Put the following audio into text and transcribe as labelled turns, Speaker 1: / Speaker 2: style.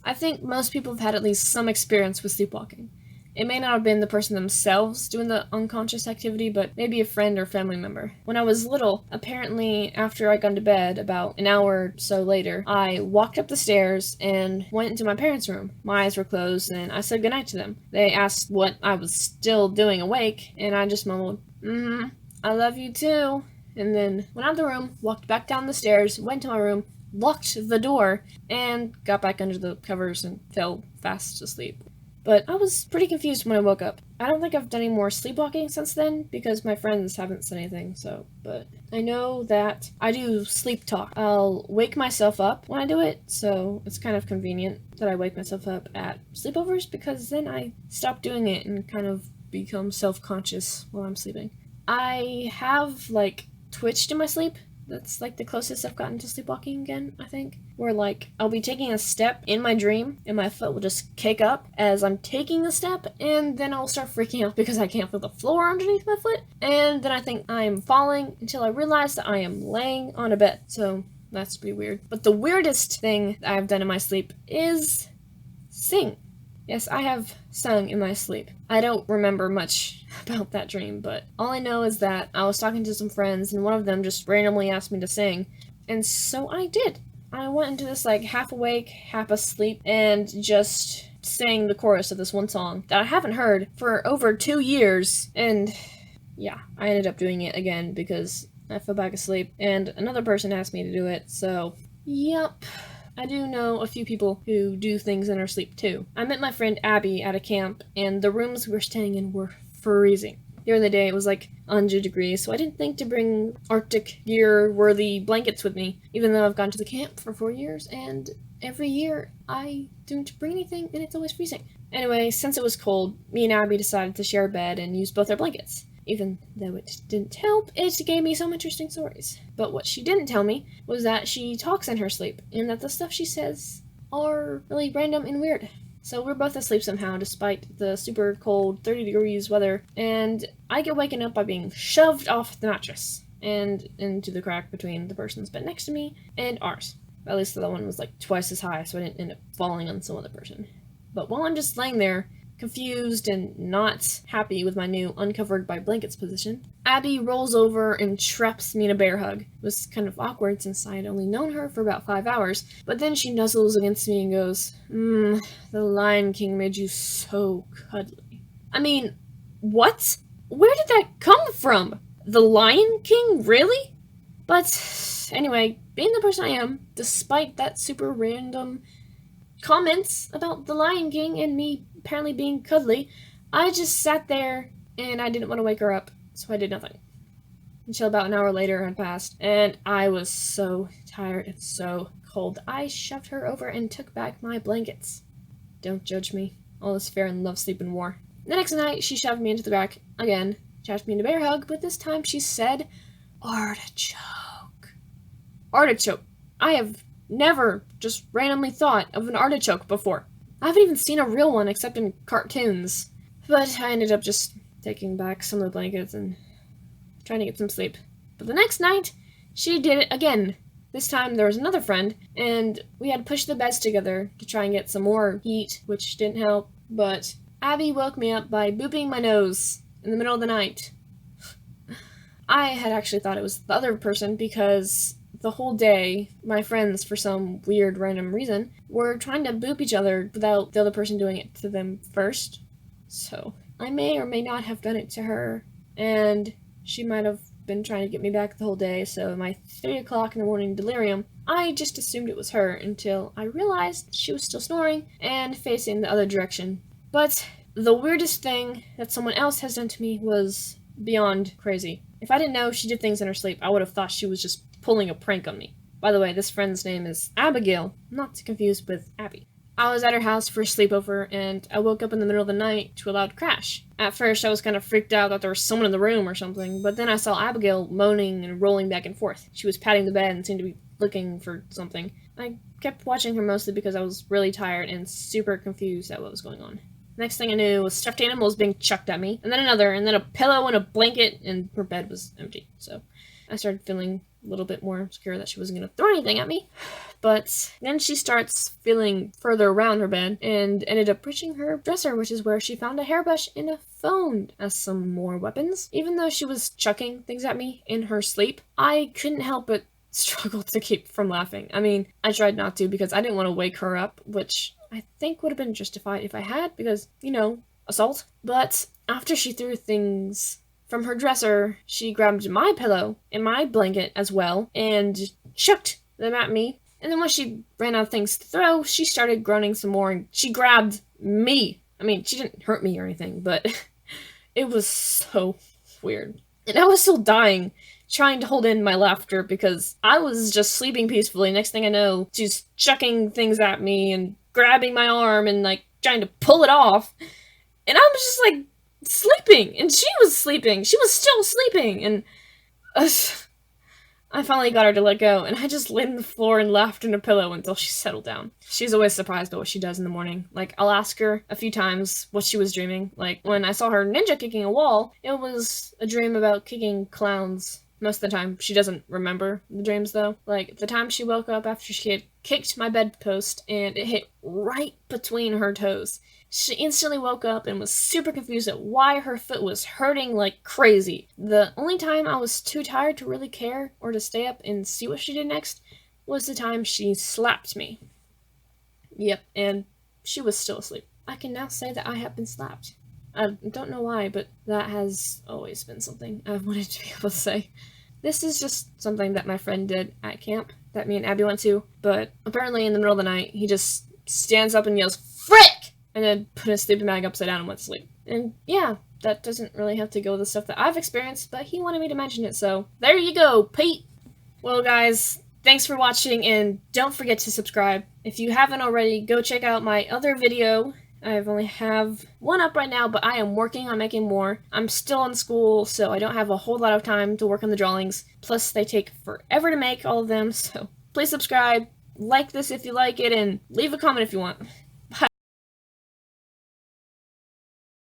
Speaker 1: I think most people have had at least some experience with sleepwalking. It may not have been the person themselves doing the unconscious activity, but maybe a friend or family member. When I was little, apparently after I'd gone to bed, about an hour or so later, I walked up the stairs and went into my parents' room. My eyes were closed and I said goodnight to them. They asked what I was still doing awake, and I just mumbled, I love you too. And then went out of the room, walked back down the stairs, went to my room, locked the door, and got back under the covers and fell fast asleep. But I was pretty confused when I woke up. I don't think I've done any more sleepwalking since then, because my friends haven't said anything, but I know that I do sleep talk. I'll wake myself up when I do it, so it's kind of convenient that I wake myself up at sleepovers, because then I stop doing it and kind of become self-conscious while I'm sleeping. I have, twitched in my sleep. That's, the closest I've gotten to sleepwalking again, I think. Where, I'll be taking a step in my dream, and my foot will just kick up as I'm taking the step, and then I'll start freaking out because I can't feel the floor underneath my foot, and then I think I'm falling until I realize that I am laying on a bed. So, that's pretty weird. But the weirdest thing that I've done in my sleep is sing. Yes, I have sung in my sleep. I don't remember much about that dream, but all I know is that I was talking to some friends, and one of them just randomly asked me to sing, and so I did. I went into this, half awake, half asleep, and just sang the chorus of this one song that I haven't heard for over 2 years, and yeah, I ended up doing it again because I fell back asleep, and another person asked me to do it, so yep. I do know a few people who do things in their sleep too. I met my friend Abby at a camp, and the rooms we were staying in were freezing. During the day it was 100 degrees, so I didn't think to bring Arctic gear-worthy blankets with me, even though I've gone to the camp for 4 years, and every year I don't bring anything, and it's always freezing. Anyway, since it was cold, me and Abby decided to share a bed and use both our blankets. Even though it didn't help, it gave me some interesting stories. But what she didn't tell me was that she talks in her sleep, and that the stuff she says are really random and weird. So we're both asleep somehow, despite the super cold 30 degrees weather, and I get waken up by being shoved off the mattress, and into the crack between the person's bed next to me and ours. At least the other one was twice as high, so I didn't end up falling on some other person. But while I'm just laying there, confused and not happy with my new uncovered by blankets position, Abby rolls over and traps me in a bear hug. It was kind of awkward since I had only known her for about 5 hours, but then she nuzzles against me and goes, the Lion King made you so cuddly. I mean, what? Where did that come from? The Lion King? Really? But anyway, being the person I am, despite that super random comments about the Lion King and me apparently being cuddly, I just sat there and I didn't want to wake her up, so I did nothing. Until about an hour later had passed, and I was so tired and so cold, I shoved her over and took back my blankets. Don't judge me. All is fair in love, sleep, and war. The next night, she shoved me into the back again, trapped me in a bear hug, but this time she said, artichoke. Artichoke. I have never just randomly thought of an artichoke before. I haven't even seen a real one except in cartoons. But I ended up just taking back some of the blankets and trying to get some sleep. But the next night, she did it again. This time there was another friend, and we had pushed the beds together to try and get some more heat, which didn't help. But Abby woke me up by booping my nose in the middle of the night. I had actually thought it was the other person because the whole day, my friends, for some weird random reason, were trying to boop each other without the other person doing it to them first. So, I may or may not have done it to her, and she might have been trying to get me back the whole day, so in my 3 o'clock in the morning delirium, I just assumed it was her until I realized she was still snoring and facing the other direction. But the weirdest thing that someone else has done to me was beyond crazy. If I didn't know she did things in her sleep, I would have thought she was just pulling a prank on me. By the way, this friend's name is Abigail, not to confuse with Abby. I was at her house for a sleepover, and I woke up in the middle of the night to a loud crash. At first, I was kind of freaked out that there was someone in the room or something, but then I saw Abigail moaning and rolling back and forth. She was patting the bed and seemed to be looking for something. I kept watching her mostly because I was really tired and super confused at what was going on. Next thing I knew was stuffed animals being chucked at me, and then another, and then a pillow and a blanket, and her bed was empty. So I started feeling little bit more secure that she wasn't going to throw anything at me. But then she starts feeling further around her bed and ended up reaching her dresser, which is where she found a hairbrush and a phone as some more weapons. Even though she was chucking things at me in her sleep, I couldn't help but struggle to keep from laughing. I mean, I tried not to because I didn't want to wake her up, which I think would have been justified if I had, because, you know, assault. But after she threw things from her dresser, she grabbed my pillow and my blanket as well and chucked them at me. And then when she ran out of things to throw, she started groaning some more and she grabbed me. I mean, she didn't hurt me or anything, but it was so weird. And I was still dying, trying to hold in my laughter because I was just sleeping peacefully. Next thing I know, she's chucking things at me and grabbing my arm and like trying to pull it off. And I was just like sleeping, and she was sleeping. She was still sleeping, and I finally got her to let go, and I just laid on the floor and laughed in her pillow until she settled down. She's always surprised by what she does in the morning. Like, I'll ask her a few times what she was dreaming. Like, when I saw her ninja kicking a wall, it was a dream about kicking clowns. Most of the time, she doesn't remember the dreams, though. Like, the time she woke up after she had kicked my bedpost, and it hit right between her toes. She instantly woke up and was super confused at why her foot was hurting like crazy. The only time I was too tired to really care or to stay up and see what she did next was the time she slapped me. Yep, and she was still asleep. I can now say that I have been slapped. I don't know why, but that has always been something I've wanted to be able to say. This is just something that my friend did at camp that me and Abby went to, but apparently in the middle of the night, he just stands up and yells, "Frick!" and then put his sleeping bag upside down and went to sleep. And yeah, that doesn't really have to go with the stuff that I've experienced, but he wanted me to mention it, so there you go, Pete! Well, guys, thanks for watching, and don't forget to subscribe. If you haven't already, go check out my other video. I only have one up right now, but I am working on making more. I'm still in school, so I don't have a whole lot of time to work on the drawings. Plus, they take forever to make, all of them, so please subscribe, like this if you like it, and leave a comment if you want.